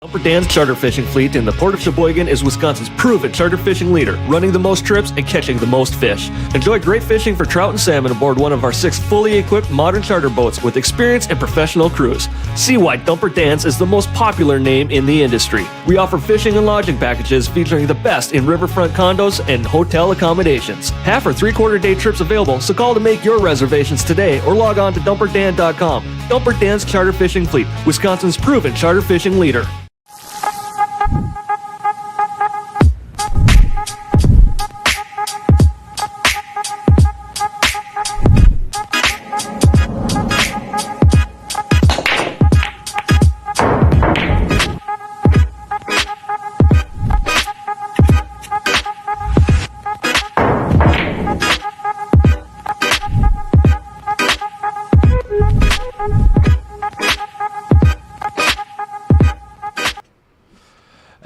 Upper Dan's charter fishing fleet in the Port of Sheboygan is Wisconsin's proven charter fishing leader, running the most trips and catching the most fish. Enjoy great fishing for trout and salmon aboard one of our 6 fully equipped modern charter boats with experience and professional crews. See why Dumper Dan's is the most popular name in the industry. We offer fishing and lodging packages featuring the best in riverfront condos and hotel accommodations. Half or 3/4 day trips available, so call to make your reservations today or log on to dumperdan.com. Dumper Dan's charter fishing fleet, Wisconsin's proven charter fishing leader.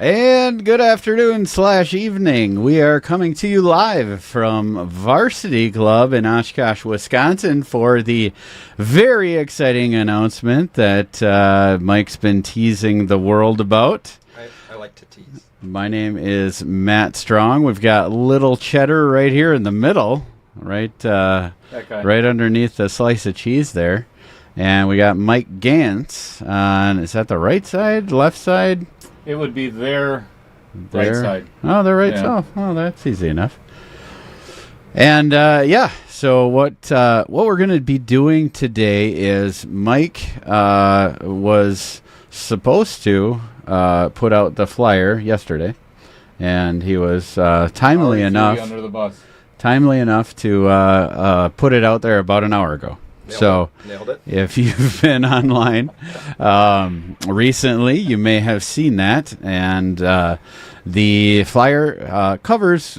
And good afternoon / evening. We are coming to you live from Varsity Club in Oshkosh, Wisconsin for the very exciting announcement that Mike's been teasing the world about. I like to tease. My name is Matt Strong. We've got Little Cheddar right here in the middle, right underneath the slice of cheese there. And we got Mike Gantz on, is that the right side, left side? It would be their right side. Oh, the right side. Oh, that's easy enough. And so what we're going to be doing today is Mike was supposed to put out the flyer yesterday, and he was timely enough to put it out there about an hour ago. Nailed it. If you've been online recently, you may have seen that. And the flyer covers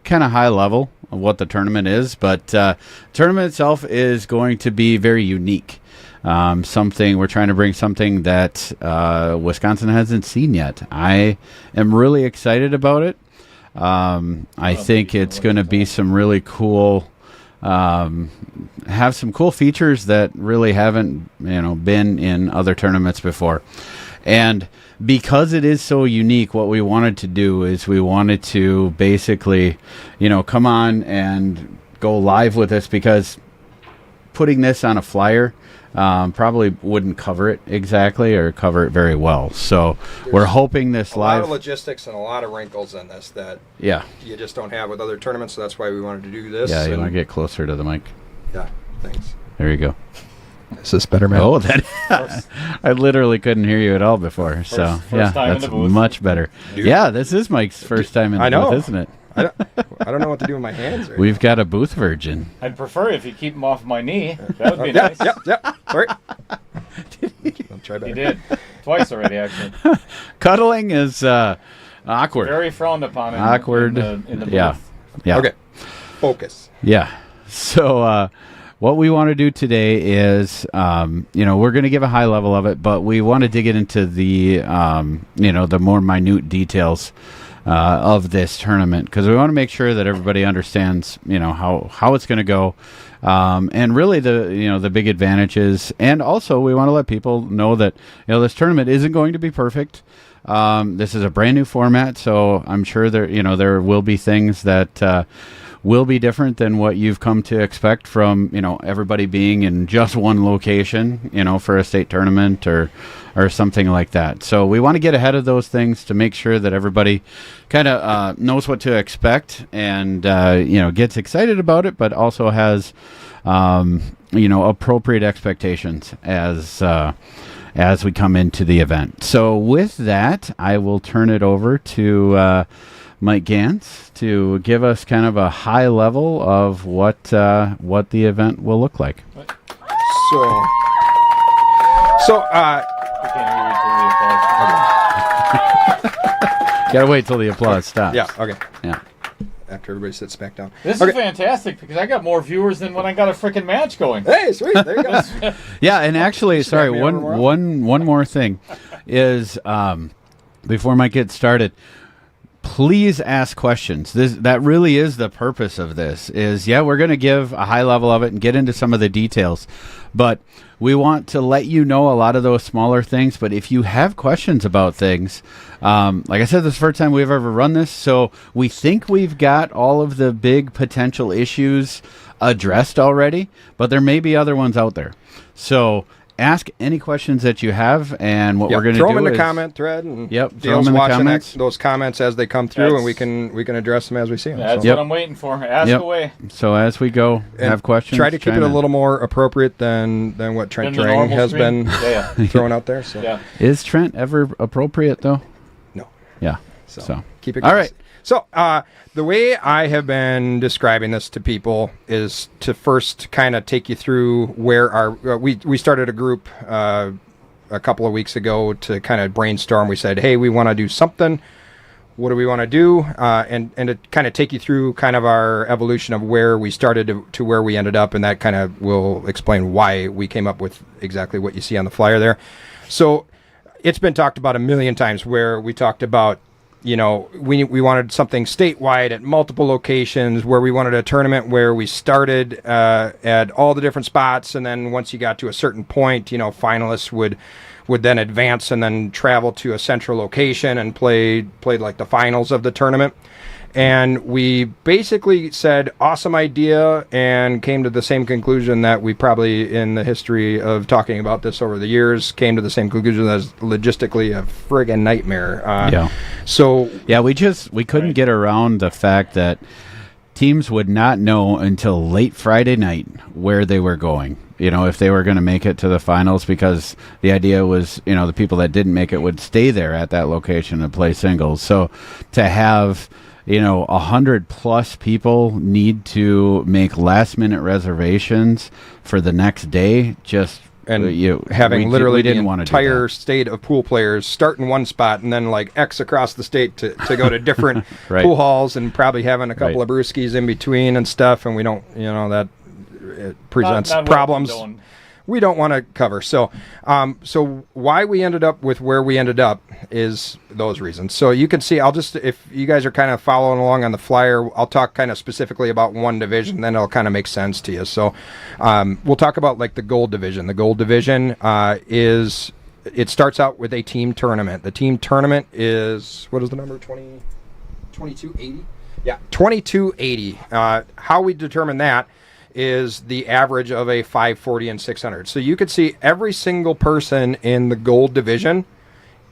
kind of high level of what the tournament is. But tournament itself is going to be very unique. We're trying to bring something that Wisconsin hasn't seen yet. I am really excited about it. I think it's going to be some really cool... have some cool features that really haven't, been in other tournaments before. And because it is so unique, what we wanted to do is we wanted to basically, come on and go live with this, because putting this on a flyer probably wouldn't cover it exactly or cover it very well. So we're hoping this live... A lot of logistics and a lot of wrinkles in this that you just don't have with other tournaments, so that's why we wanted to do this. Yeah, you want to get closer to the mic. Yeah, thanks. There you go. Is this better, man? Oh, I literally couldn't hear you at all before. That's much better. Dude. Yeah, this is Mike's first time in the booth, isn't it? I don't know what to do with my hands. We've got a booth virgin. I'd prefer if you keep them off my knee. That would be nice. Yep. Sorry. I'll try better. He did. Twice already, actually. Cuddling is awkward. Very frowned upon awkward. In the booth. Yeah. Okay. Focus. Yeah. So what we want to do today is, we're going to give a high level of it, but we want to dig it into the, the more minute details of this tournament, because we want to make sure that everybody understands, how it's going to go, and really the big advantages. And also we want to let people know that, this tournament isn't going to be perfect. This is a brand new format, so I'm sure there will be things that will be different than what you've come to expect from, everybody being in just one location, for a state tournament or something like that. So we want to get ahead of those things to make sure that everybody kind of knows what to expect and, gets excited about it, but also has, appropriate expectations as we come into the event. So with that, I will turn it over to Mike Gantz to give us kind of a high level of what the event will look like. I can't hear you till the applause. Gotta wait till the applause stops. Yeah, okay. Yeah. After everybody sits back down. This is fantastic, because I got more viewers than when I got a freaking match going. Hey, sweet. There you go. Yeah, and actually, sorry, one more thing is, before Mike gets started, please ask questions. That really is the purpose of this. We're going to give a high level of it and get into some of the details, but we want to let you know a lot of those smaller things. But if you have questions about things, like I said, this is the first time we've ever run this, so we think we've got all of the big potential issues addressed already, but there may be other ones out there. So ask any questions that you have, and what we're going to do is... throw them in the comment thread, and throw them Dale's in the watching comments. those comments as they come through, and we can address them as we see them. That's what I'm waiting for. Ask away. So as we go, And have questions. Try to keep it a little more appropriate than what Trent Drang has been throwing out there. So. Is Trent ever appropriate, though? No. Yeah. So keep it all right. So the way I have been describing this to people is to first kind of take you through where our we started a group a couple of weeks ago to kind of brainstorm. We said, hey, we want to do something. What do we want to do? And to kind of take you through kind of our evolution of where we started to where we ended up, and that kind of will explain why we came up with exactly what you see on the flyer there. So it's been talked about a million times where we talked about, we wanted something statewide at multiple locations, where we wanted a tournament where we started at all the different spots, and then once you got to a certain point, finalists would then advance and then travel to a central location and played like the finals of the tournament. And we basically said, awesome idea, and came to the same conclusion that we probably, in the history of talking about this over the years, came to the same conclusion as logistically a friggin' nightmare. So we couldn't get around the fact that teams would not know until late Friday night where they were going. If they were going to make it to the finals, because the idea was, the people that didn't make it would stay there at that location and play singles. So to have 100+ people need to make last-minute reservations for the next day, having literally the entire state of pool players start in one spot and then like X across the state to go to different pool halls, and probably having a couple of brewskis in between and stuff, and we don't, that it presents not problems we don't want to cover. So why we ended up with where we ended up is those reasons. So you can see, if you guys are kind of following along on the flyer, I'll talk kind of specifically about one division, then it'll kind of make sense to you. So we'll talk about like the gold division. The gold division it starts out with a team tournament. The team tournament is, what is the number? 2280? Yeah, 2280. How we determine that is the average of a 540 and 600. So you could see every single person in the gold division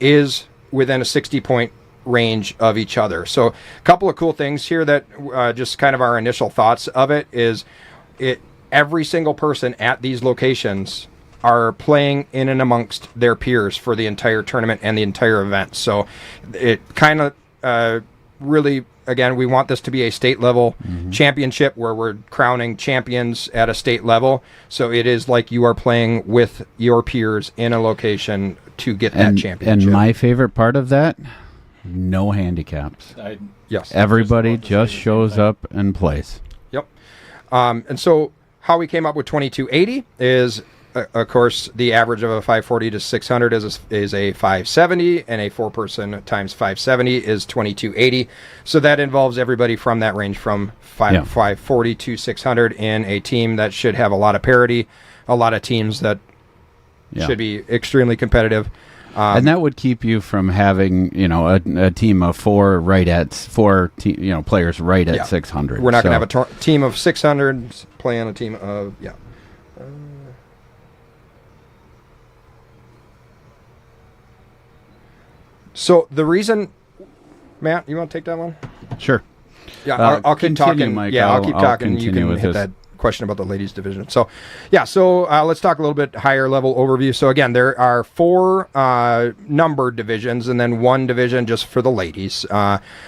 is within a 60-point range of each other. So a couple of cool things here that just kind of our initial thoughts of it is every single person at these locations are playing in and amongst their peers for the entire tournament and the entire event. So it kind of really, again, we want this to be a state level championship where we're crowning champions at a state level. So it is like you are playing with your peers in a location to get that championship. And my favorite part of that, no handicaps. Yes. Everybody just shows up and plays. Yep. And so how we came up with 2280 is, of course, the average of a 540 to 600 is a 570, and a 4-person times 570 is 2280. So that involves everybody from that range from 540 to 600 in a team that should have a lot of parity, a lot of teams that should be extremely competitive. And that would keep you from having, a team of players right at 600. We're not going to have a team of 600 playing a team of, So the reason, Matt, you want to take that one? Sure. Yeah, I'll keep talking. Mike. I'll keep talking. You can hit that question about the ladies division. So, let's talk a little bit higher level overview. So again, there are 4 numbered divisions and then 1 division just for the ladies.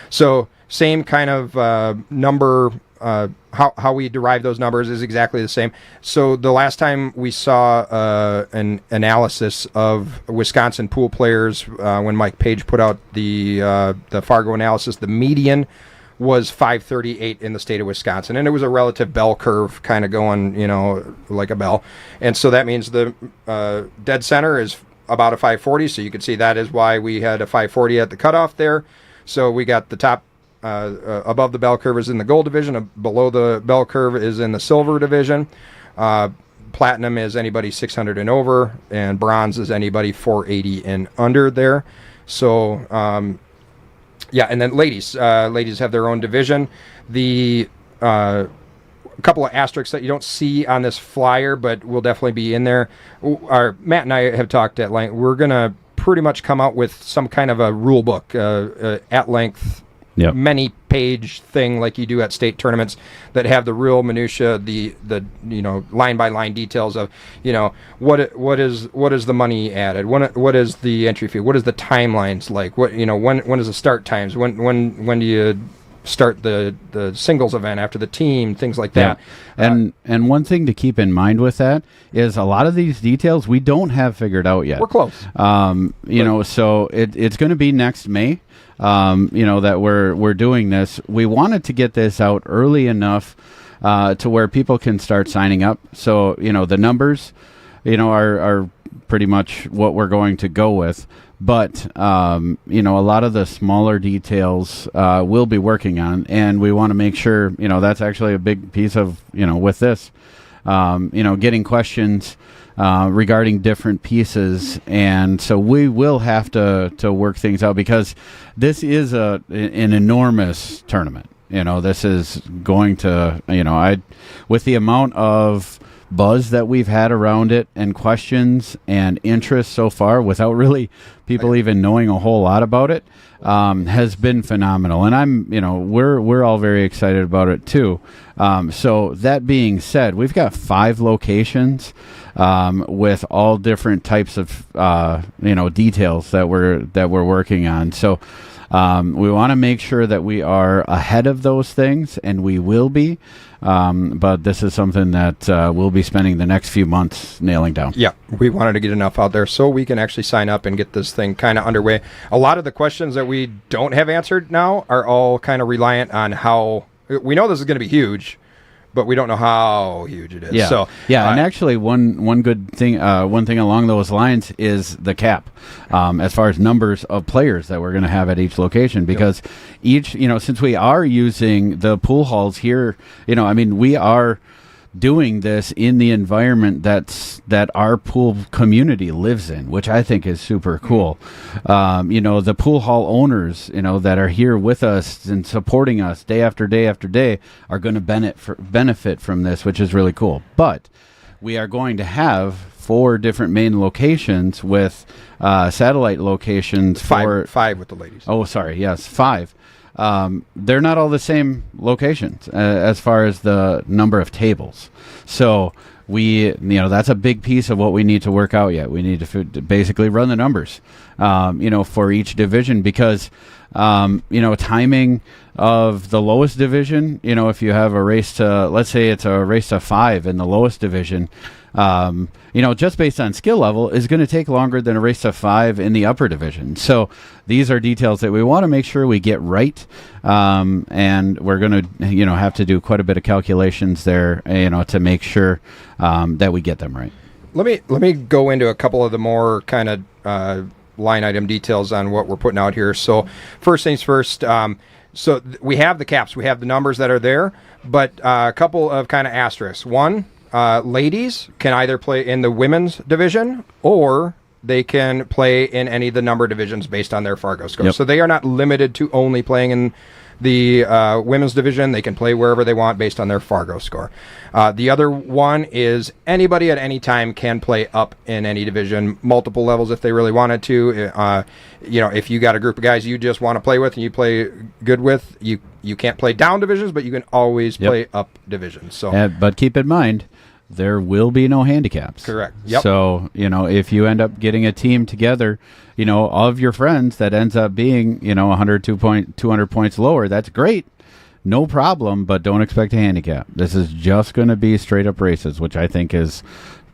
So same kind of number. How we derive those numbers is exactly the same. So the last time we saw an analysis of Wisconsin pool players, when Mike Page put out the Fargo analysis, the median was 538 in the state of Wisconsin, and it was a relative bell curve kind of going, like a bell. And so that means the dead center is about a 540. So you can see that is why we had a 540 at the cutoff there. So we got the top above the bell curve is in the gold division. Below the bell curve is in the silver division. Platinum is anybody 600 and over, and bronze is anybody 480 and under there. So, yeah, and then ladies have their own division. The a couple of asterisks that you don't see on this flyer, but will definitely be in there. Matt and I have talked at length. We're gonna pretty much come out with some kind of a rule book at length. Yep. Many page thing like you do at state tournaments that have the real minutia, the line by line details of what is the money added, what is the entry fee, what is the timelines like, what when is the start times, when do you start the singles event after the team, things like that. And one thing to keep in mind with that is a lot of these details we don't have figured out yet. We're close. So it's going to be next May. That we're doing this. We wanted to get this out early enough to where people can start signing up. So the numbers, are pretty much what we're going to go with. But a lot of the smaller details we'll be working on, and we want to make sure that's actually a big piece of with this. Getting questions regarding different pieces, and so we will have to work things out because this is an enormous tournament. This is going to with the amount of buzz that we've had around it and questions and interest so far without really people even knowing a whole lot about it has been phenomenal, and we're all very excited about it too. So that being said, we've got 5 locations with all different types of details that we're working on. So we want to make sure that we are ahead of those things, and we will be. But this is something that we'll be spending the next few months nailing down. Yeah, we wanted to get enough out there so we can actually sign up and get this thing kind of underway. A lot of the questions that we don't have answered now are all kind of reliant on how we know this is going to be huge, but we don't know how huge it is. Yeah. So and actually one good thing, one thing along those lines is the cap, as far as numbers of players that we're going to have at each location, because each, since we are using the pool halls here, we are doing this in the environment that our pool community lives in, which I think is super cool. The pool hall owners, that are here with us and supporting us day after day after day are going to benefit from this, which is really cool. But we are going to have 4 different main locations with satellite locations. 5 with the ladies. Oh, sorry. Yes, 5. They're not all the same locations as far as the number of tables. So that's a big piece of what we need to work out yet. We need to basically run the numbers, for each division, because, timing of the lowest division, if you have a race to, let's say it's a race to 5 in the lowest division, just based on skill level, is going to take longer than a race to 5 in the upper division. So these are details that we want to make sure we get right, and we're going to, have to do quite a bit of calculations there, to make sure that we get them right. Let me go into a couple of the more kind of line item details on what we're putting out here. So first things first. We have the caps, we have the numbers that are there, but a couple of kind of asterisks. One. Ladies can either play in the women's division or they can play in any of the number divisions based on their Fargo score. Yep. So they are not limited to only playing in the women's division. They can play wherever they want based on their Fargo score. The other one is anybody at any time can play up in any division, multiple levels if they really wanted to. If you got a group of guys you just want to play with and you play good with, you can't play down divisions, but you can always play up divisions. So, but keep in mind, there will be no handicaps. Correct. Yep. So, if you end up getting a team together, of your friends that ends up being, 200 points lower, that's great. No problem, but don't expect a handicap. This is just going to be straight up races, which I think is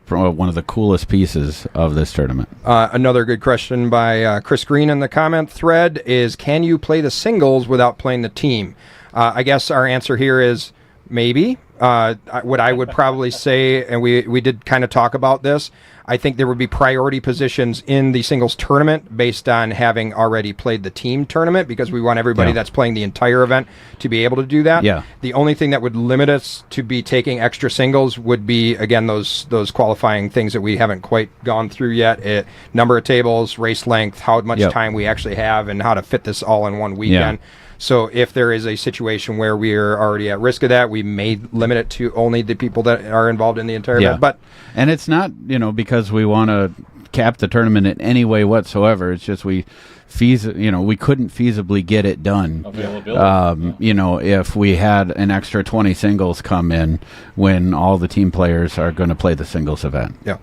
one of the coolest pieces of this tournament. Another good question by Chris Green in the comment thread is, can you play the singles without playing the team? I guess our answer here is maybe. what I would probably say, and we did kind of talk about this, I think there would be priority positions in the singles tournament based on having already played the team tournament, because we want everybody that's playing the entire event to be able to do that. Yeah. The only thing that would limit us to be taking extra singles would be, again, those qualifying things that we haven't quite gone through yet. Number of tables, race length, how much time we actually have, and how to fit this all in one weekend. Yeah. So if there is a situation where we are already at risk of that, we may limit it to only the people that are involved in the entire event. But and it's not, because we want to cap the tournament in any way whatsoever. It's just we couldn't feasibly get it done. Availability. If we had an extra 20 singles come in when all the team players are going to play the singles event. Yeah.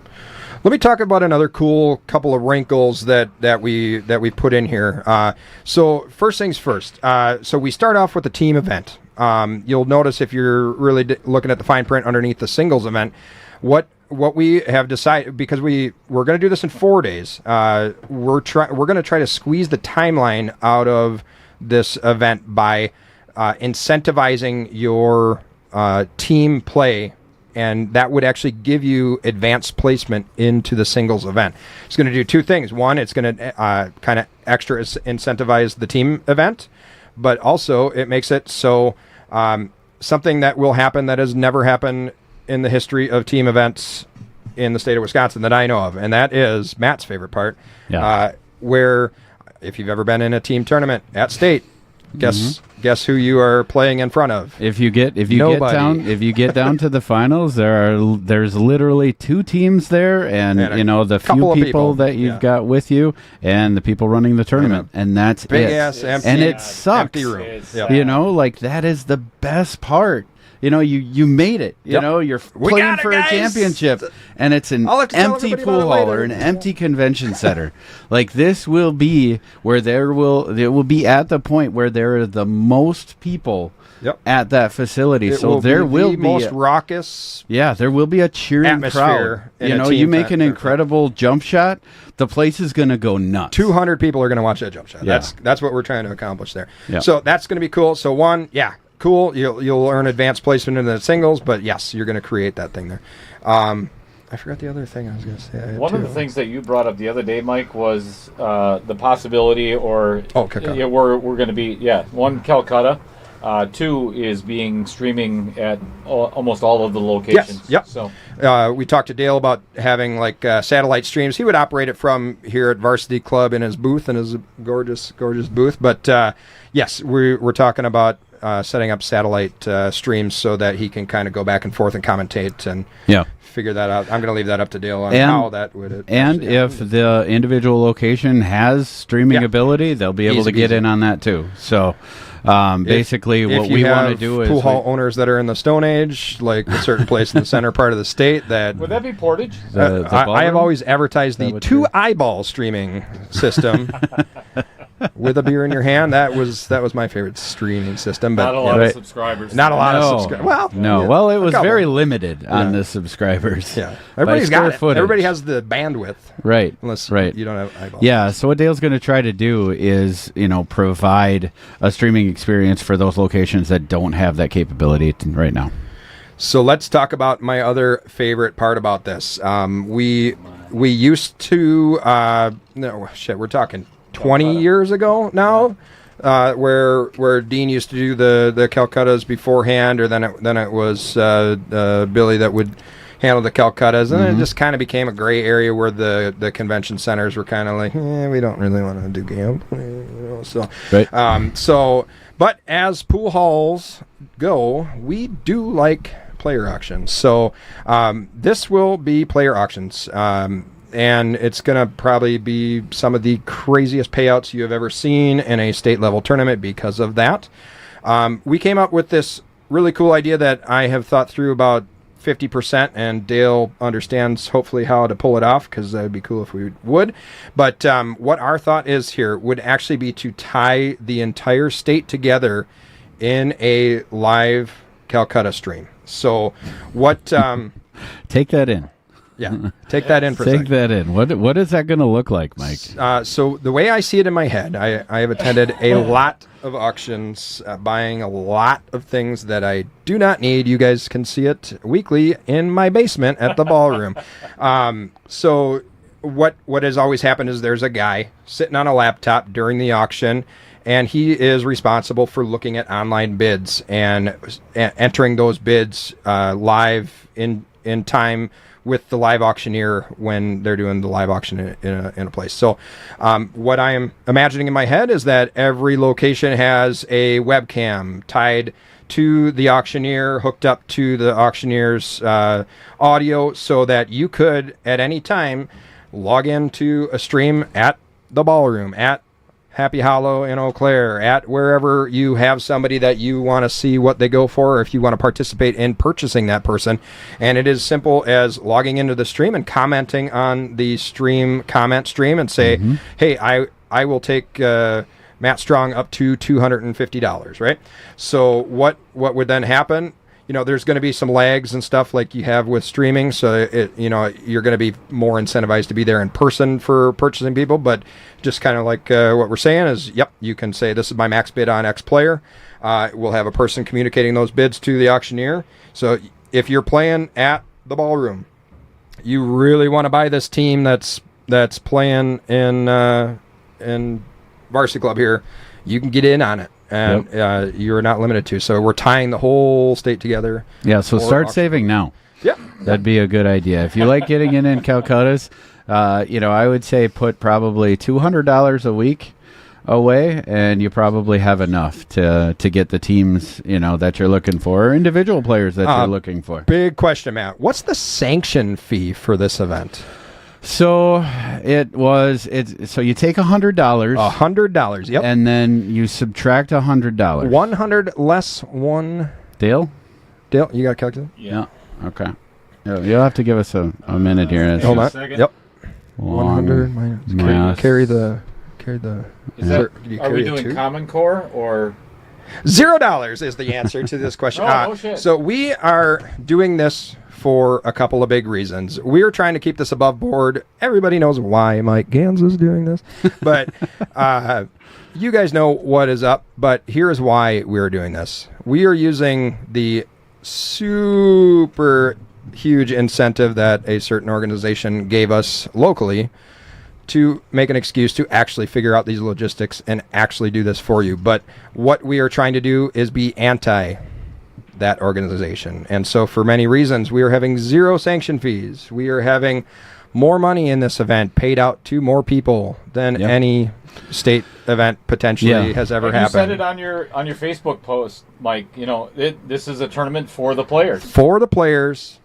Let me talk about another cool couple of wrinkles that we put in here. So first things first. So we start off with the team event. You'll notice if you're really looking at the fine print underneath the singles event, what we have decided, because we're going to do this in 4 days. We're going to try to squeeze the timeline out of this event by incentivizing your team play. And that would actually give you advanced placement into the singles event. It's going to do two things. One, it's going to kind of extra incentivize the team event, but also it makes it so something that will happen that has never happened in the history of team events in the state of Wisconsin that I know of, and that is Matt's favorite part, where if you've ever been in a team tournament at state, guess who you are playing in front of? If you get down to the finals, there's literally 2 teams there, and the few people that you've got with you, and the people running the tournament, and that's big it. Ass empty, and it sucks. Empty room. That is the best part. You made it. You're playing for a championship, and it's an empty pool hall or an empty convention center. This will be where it will be at the point where there are the most people at that facility. There will be the most raucous. Yeah, there will be a cheering atmosphere. Crowd. You make an incredible jump shot, the place is going to go nuts. 200 people are going to watch that jump shot. Yeah. That's what we're trying to accomplish there. Yeah. So that's going to be cool. So cool. You'll earn advanced placement in the singles, but yes, you're going to create that thing there. I forgot the other thing I was going to say. One of the things that you brought up the other day, Mike, was the possibility, or Calcutta. we're going to be one, Calcutta. 2 is being streaming at almost all of the locations. Yes. Yep. So we talked to Dale about having satellite streams. He would operate it from here at Varsity Club in his booth, in his gorgeous booth. But yes, we're talking about setting up satellite streams so that he can kind of go back and forth and commentate and figure that out. I'm going to leave that up to Dale on how that would. And if the individual location has streaming ability, they'll be able to get in on that too. So basically, what we want to do is pool hall owners that are in the Stone Age, like a certain place in the center part of the state. That would that be Portage? I have always advertised the 2 eyeball streaming system. With a beer in your hand, that was my favorite streaming system. But not a lot of subscribers. Not a lot of subscribers. Well, well, it was very limited on the subscribers. Yeah, everybody's got it. Footage. Everybody has the bandwidth, right? Unless you don't have eyeballs. Yeah. So what Dale's going to try to do is, provide a streaming experience for those locations that don't have that capability right now. So let's talk about my other favorite part about this. We used to we're talking 20 years ago now, where Dean used to do the Calcuttas beforehand, or then it was Billy that would handle the Calcuttas, and it just kind of became a gray area where the convention centers were kind of like, we don't really want to do gambling, So, right. But as pool halls go, we do like player auctions. So this will be player auctions. And it's going to probably be some of the craziest payouts you have ever seen in a state level tournament because of that. We came up with this really cool idea that I have thought through about 50%, and Dale understands hopefully how to pull it off, because that would be cool if we would. But what our thought is here would actually be to tie the entire state together in a live Calcutta stream. So what... Take that in. Yeah, take that in for a Take second. that in. What is that going to look like, Mike? So the way I see it in my head, I have attended a lot of auctions, buying a lot of things that I do not need. You guys can see it weekly in my basement at the ballroom. So what has always happened is there's a guy sitting on a laptop during the auction, and he is responsible for looking at online bids and entering those bids live in time with the live auctioneer when they're doing the live auction in a place. So what I am imagining in my head is that every location has a webcam tied to the auctioneer, hooked up to the auctioneer's audio, so that you could at any time log into a stream at the ballroom, at Happy Hollow in Eau Claire, at wherever you have somebody that you want to see what they go for, or if you want to participate in purchasing that person. And it is simple as logging into the stream and commenting on the comment stream and say, hey, I will take Matt Strong up to $250, right? So what would then happen? There's going to be some lags and stuff like you have with streaming, so you're going to be more incentivized to be there in person for purchasing people. But just kind of like what we're saying is, yep, you can say this is my max bid on X player. We'll have a person communicating those bids to the auctioneer. So if you're playing at the ballroom, you really want to buy this team that's playing in varsity club here, you can get in on it. And you're not limited to. So we're tying the whole state together. Yeah, so start saving now. Yep. That'd be a good idea. If you like getting in Calcutta's, I would say put probably $200 a week away, and you probably have enough to get the teams, that you're looking for, or individual players that you're looking for. Big question, Matt. What's the sanction fee for this event? So so you take $100. $100, yep. And then you subtract $100. 100 less one. Dale, you got to calculate? Yeah. Okay. You'll have to give us a minute here. Hold on. Second. Yep. Long 100 minus. math. Carry the. Is that, are we doing Common Core or? $0 is the answer to this question. Oh, shit. So we are doing this for a couple of big reasons. We're trying to keep this above board. Everybody knows why Mike Gans is doing this, but you guys know what is up. But here's why we're doing this. We are using the super huge incentive that a certain organization gave us locally to make an excuse to actually figure out these logistics and actually do this for you. But what we are trying to do is be anti that organization. And so for many reasons, we are having 0 sanction fees. We are having more money in this event paid out to more people than any state event potentially has ever happened. You said it on your Facebook post, Mike. This is a tournament for the players. For the players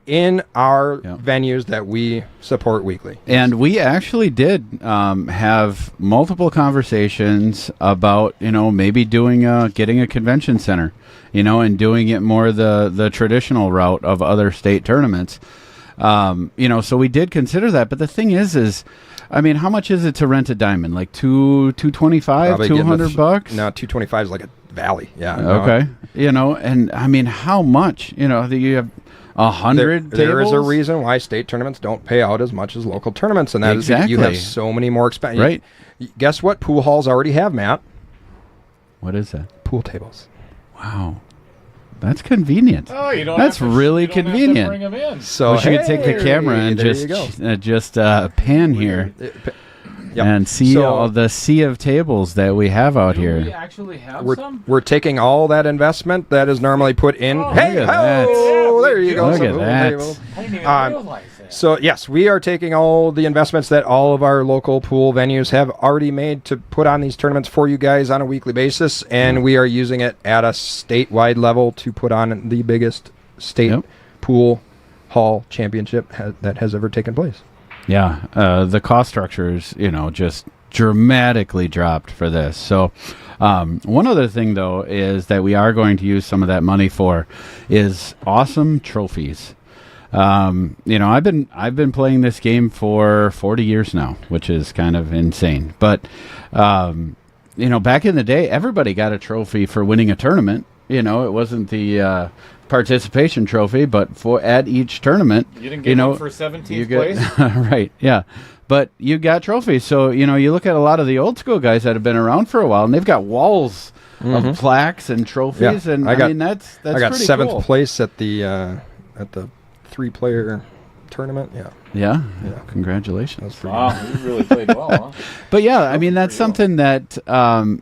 in our venues that we support weekly. And we actually did have multiple conversations about, maybe getting a convention center, and doing it more the traditional route of other state tournaments. So we did consider that. But the thing is, how much is it to rent a diamond? Like $225, $200? No, $225 is like a valley. Yeah. Okay. And how much? You have 100 tables? There is a reason why state tournaments don't pay out as much as local tournaments, and that is that you have so many more expenses. Right. Guess what pool halls already have, Matt? What is that? Pool tables. Wow. That's convenient. Oh, you don't. That's have to, really you don't convenient. Have to bring them in. So you could take the camera and just pan here and see all the sea of tables that we have out Do here. we actually have some? We're taking all that investment that is normally put in. Oh, hey, look at that. there you go. Look at that. I didn't even realize that. So yes, we are taking all the investments that all of our local pool venues have already made to put on these tournaments for you guys on a weekly basis, and we are using it at a statewide level to put on the biggest state pool hall championship that has ever taken place. Yeah, the cost structures, just dramatically dropped for this. So one other thing, though, is that we are going to use some of that money for is awesome trophies. I've been playing this game for 40 years now, which is kind of insane. But back in the day, everybody got a trophy for winning a tournament. It wasn't the participation trophy, but at each tournament, You didn't get one for 17th place? Right, yeah. But you got trophies. So, you look at a lot of the old school guys that have been around for a while, and they've got walls of plaques and trophies. Yeah. And I got that's I got pretty 7th cool. place at the 3-player tournament. Yeah. Yeah. Yeah. Congratulations. That's pretty Wow, you really played well, huh? But yeah, I mean, that's something that,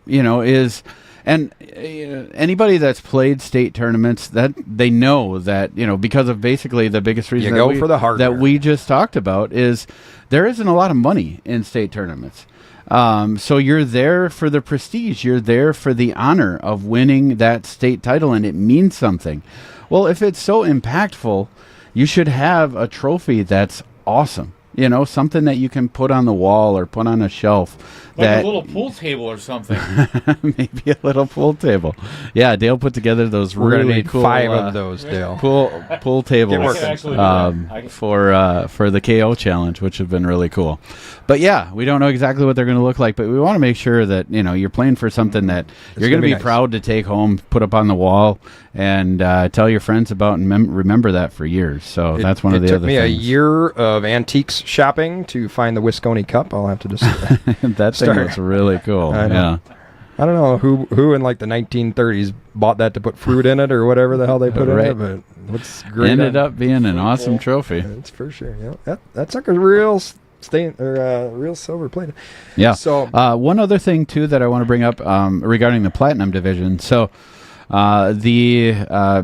is, and anybody that's played state tournaments, that they know that, because of basically the biggest reason You go for the hardware. that we just talked about is there isn't a lot of money in state tournaments. So you're there for the prestige. You're there for the honor of winning that state title, and it means something. Well, if it's so impactful, you should have a trophy that's awesome. Something that you can put on the wall or put on a shelf. Like a little pool table or something. Maybe a little pool table. Yeah, Dale put together those We're really gonna need cool 5 of those, Dale. pool tables Get working. I can actually do that. for the KO challenge, which have been really cool. But yeah, we don't know exactly what they're going to look like, but we want to make sure that you're playing for something that you're going to be nice. proud to take home, put up on the wall, and tell your friends about and remember that for years. So that's one of the other things. It took me a year of antiques shopping to find the Wisconsin Cup. I'll have to just That thing was really cool. I know. Yeah. I don't know who in like the 1930s bought that to put fruit in it or whatever the hell they put Right. in it, but what's great Ended up being an awesome cool. trophy. That's for sure. Yeah, that sucker's real real silver plated. Yeah. So one other thing too that I want to bring up regarding the platinum division. So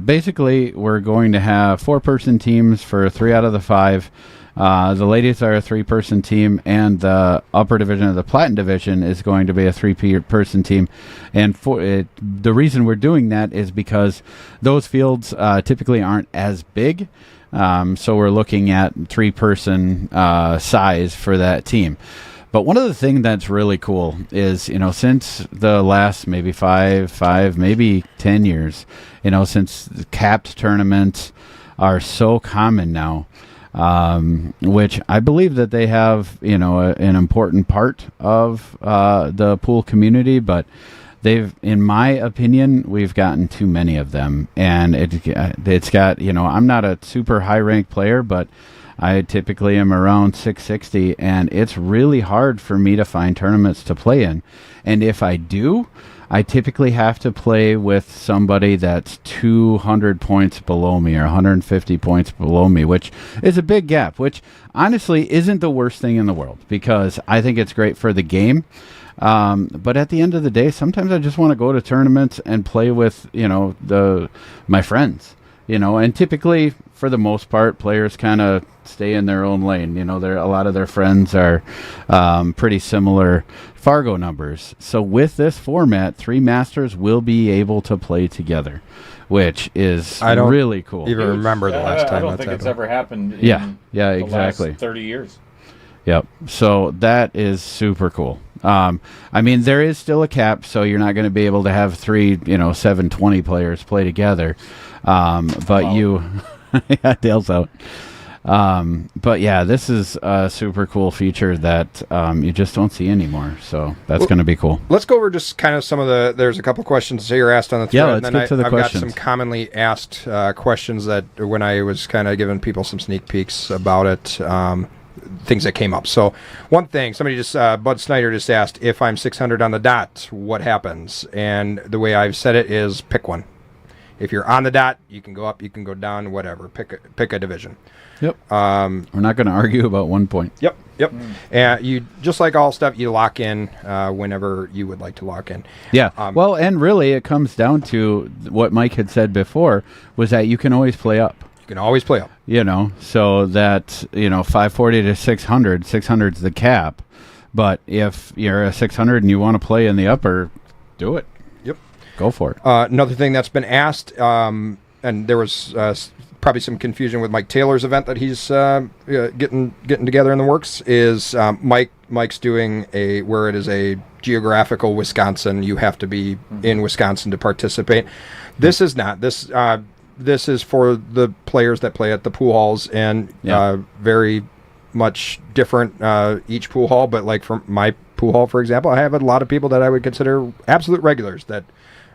basically we're going to have 4-person teams for 3 out of the 5. The ladies are a 3-person team, and the upper division of the platinum division is going to be a 3-person team. And the reason we're doing that is because those fields typically aren't as big. So we're looking at 3-person size for that team. But one of the things that's really cool is, since the last maybe 5, maybe 10 years, since capped tournaments are so common now, which I believe that they have, an important part of the pool community, but in my opinion, we've gotten too many of them, and it's got, I'm not a super high ranked player, but I typically am around 660, and it's really hard for me to find tournaments to play in. And if I do, I typically have to play with somebody that's 200 points below me or 150 points below me, which is a big gap, which honestly isn't the worst thing in the world because I think it's great for the game. But at the end of the day, sometimes I just want to go to tournaments and play with, my friends, and typically for the most part, players kind of stay in their own lane. A lot of their friends are pretty similar Fargo numbers. So with this format, 3 masters will be able to play together, which is really cool. even remember the last time I don't that's think it's happened. ever happened in Yeah, the exactly. last 30 years. Yep. So that is super cool. I mean, there is still a cap, so you're not going to be able to have 3, 720 players play together. But yeah, Dale's out. But yeah, this is a super cool feature that you just don't see anymore. So that's going to be cool. Let's go over just kind of some of there's a couple questions here asked on the thread. Yeah, let's and then get to the I've questions. got some commonly asked questions that when I was kind of giving people some sneak peeks about it, things that came up. So one thing, somebody just, Bud Snyder just asked, if I'm 600 on the dot, what happens? And the way I've said it is pick one. If you're on the dot, you can go up, you can go down, whatever. Pick a division. Yep. We're not going to argue about 1 point. Yep. And you, just like all stuff, you lock in whenever you would like to lock in. Yeah. Well, and really it comes down to what Mike had said before, was that you can always play up. You can always play up. So that, 540 to 600, 600's the cap. But if you're a 600 and you want to play in the upper, do it. Yep. Go for it. Another thing that's been asked, and there was probably some confusion with Mike Taylor's event that he's getting together in the works, is Mike's doing where it is a geographical Wisconsin. You have to be in Wisconsin to participate. This is not. This is for the players that play at the pool halls, and very much different each pool hall. But like for my pool hall, for example, I have a lot of people that I would consider absolute regulars that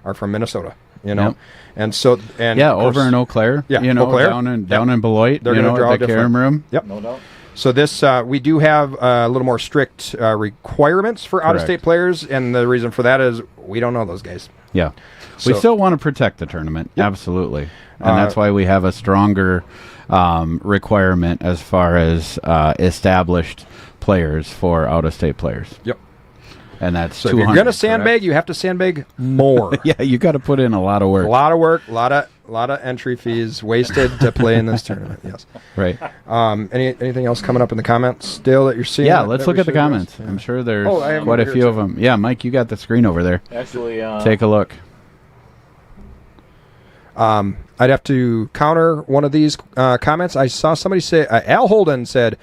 are from Minnesota. you know. Yep. And so, and Yeah, of course- over in Eau Claire. Yeah, You know, Eau Claire. down in Beloit. They're you gonna know, draw at the different. Karam Room. Yep. No doubt. So this, we do have a little more strict requirements for out-of-state players, and the reason for that is we don't know those guys. Yeah. So- We still want to protect the tournament. Absolutely. And that's why we have a stronger requirement as far as established players for out-of-state players. Yep. And that's So if 200. you're going to sandbag, you have to sandbag more. Yeah, you got to put in a lot of work. A lot of work, a lot of entry fees wasted to play in this tournament. Yes. Right. Anything else coming up in the comments still that you're seeing? Yeah, that let's we look at the should address? comments. Yeah. I'm sure there's Oh, I have quite a them over few here of them. Yeah, Mike, you got the screen over there. Actually, Take a look. I'd have to counter one of these comments. I saw somebody say, Al Holden said,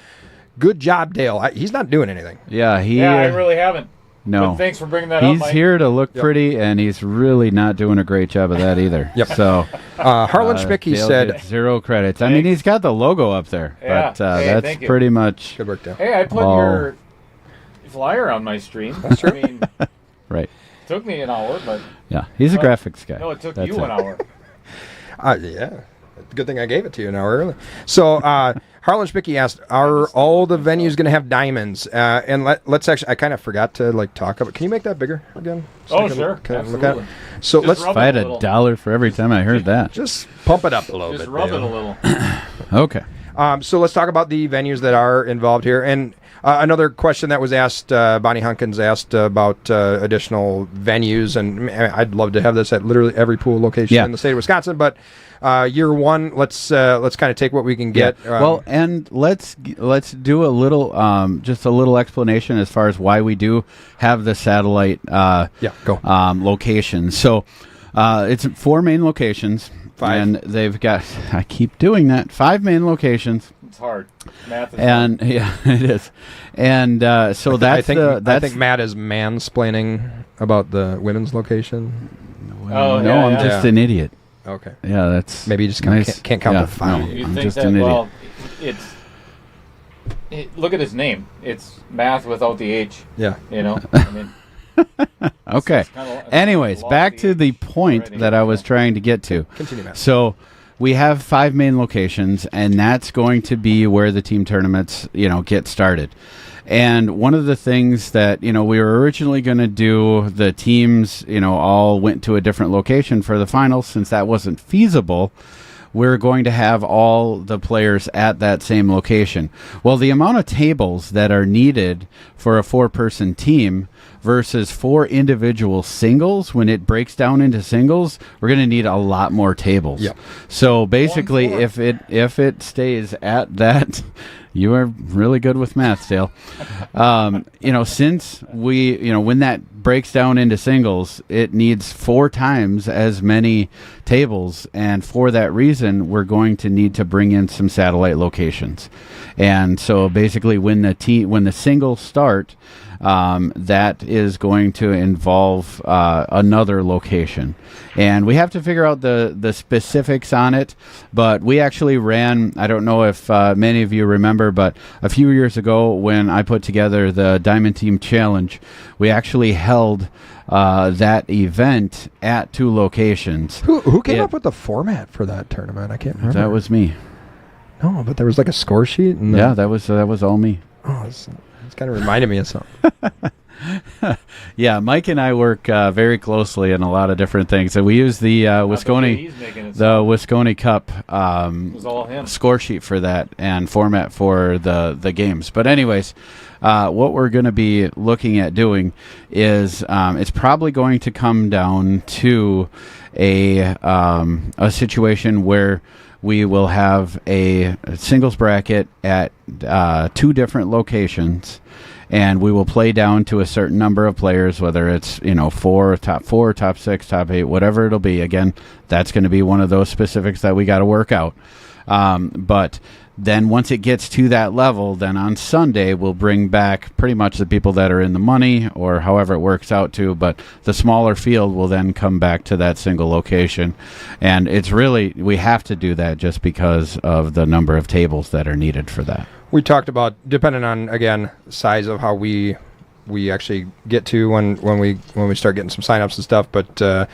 "Good job, Dale." He's not doing anything. Yeah, I really haven't. no. But thanks for bringing that up, He's Mike. here to look Yep. pretty, and he's really not doing a great job of that either. Yep. So Harlan Schmicky Dale said, gets 0 credits. I mean, Thanks. he's got the logo up there, Yeah. but Hey, that's thank you. pretty much "Good work, Dale." Hey, I put Oh. your flyer on my stream. That's true. I mean, it right. took me an hour, but Yeah, he's a Well, graphics guy. no, it took That's you an hour. Yeah. Good thing I gave it to you an hour early. So Harlan Schmicky asked, "Are all the venues going to have diamonds?" And let's actually, I kind of forgot to talk about. Can you make that bigger again? So Oh, I can sure. look at it? Absolutely. So Just let's rub If I had it a little. $1 for every time I heard that. just pump it up a little Just bit. rub Dale. it a little. Okay. So let's talk about the venues that are involved here. And another question that was asked, Bonnie Hunkins asked about additional venues, and I'd love to have this at literally every pool location in the state of Wisconsin. But year one, let's kind of take what we can get. Well, and let's do a little just a little explanation as far as why we do have the satellite go. locations. So it's 4 main locations. 5. And they've got, I keep doing that, 5 main locations. It's hard. Math is And yeah, it is. And so I think that's I think Matt is mansplaining about the women's location. Oh, no, yeah, I'm yeah. just an idiot. Okay. Yeah, that's Maybe you just nice. can't count to 5. No, You I'm think just that? an idiot. Well, look at his name. It's math without the H. Yeah. You know. I mean, Okay. it's kinda- it's Anyways, lost back the to the H point already, that I you was know. trying to get to. Continue, Matt. So we have 5 main locations, and that's going to be where the team tournaments, get started. And one of the things that, we were originally going to do, the teams, all went to a different location for the finals. Since that wasn't feasible, we're going to have all the players at that same location. Well, the amount of tables that are needed for a 4-person team versus 4 individual singles, when it breaks down into singles, we're going to need a lot more tables. Yep. So basically, 1-4. if it stays at that, you are really good with math, Dale. Since we, when that breaks down into singles, it needs 4 times as many tables, and for that reason, we're going to need to bring in some satellite locations. And so basically, when the singles start, that is going to involve another location, and we have to figure out the specifics on it. But we actually ran, I don't know if many of you remember, but a few years ago when I put together the Diamond Team Challenge, we actually held that event at 2 locations. Who came up with the format for that tournament? I can't remember. That was me. No, but there was like a score sheet. And Yeah, that was all me. Oh, it's kind of reminded me of something. Yeah, Mike and I work very closely in a lot of different things. So we use the Not the way Wisconsin he's making it the sound. Wisconsin Cup It was all him. score sheet for that and format for the games. But anyways, what we're going to be looking at doing is it's probably going to come down to a situation where we will have a singles bracket at 2 different locations, and we will play down to a certain number of players, whether it's 4, top 6, top 8, whatever it'll be. Again, that's going to be one of those specifics that we got to work out. But then once it gets to that level, then on Sunday we'll bring back pretty much the people that are in the money, or however it works out to, but the smaller field will then come back to that single location. And it's really, we have to do that just because of the number of tables that are needed for that. We talked about, depending on, again, size of how we we actually get to when we start getting some signups and stuff. But